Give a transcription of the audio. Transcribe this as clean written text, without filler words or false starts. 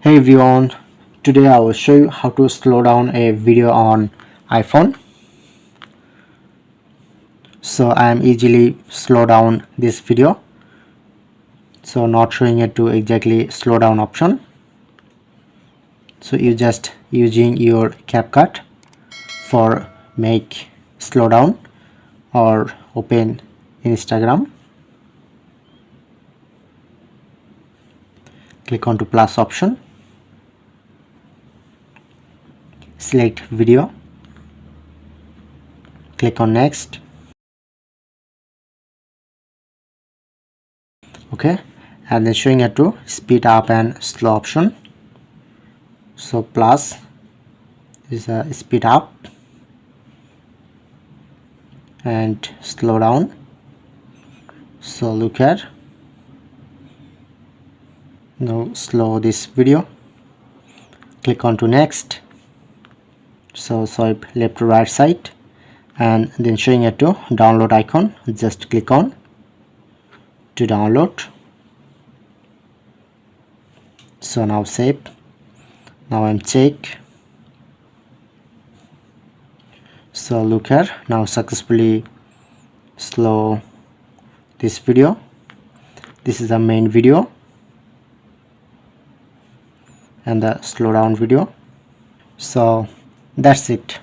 Hey everyone, today I will show you how to slow down a video on iPhone. So I am easily slow down this video. So not showing it to exactly slow down option. So you just using your CapCut for make slow down or open Instagram. Click on to plus option. Select video. Click on next. Okay, and then showing it to speed up and slow option. So plus is a speed up and slow down. So look here, now slow this video. Click on to next. So swipe left to right side and then showing it to download icon. Just click on to download. So now save. Now I'm check. So look here, now successfully slow this video. This is the main video and the slow down video. So that's it.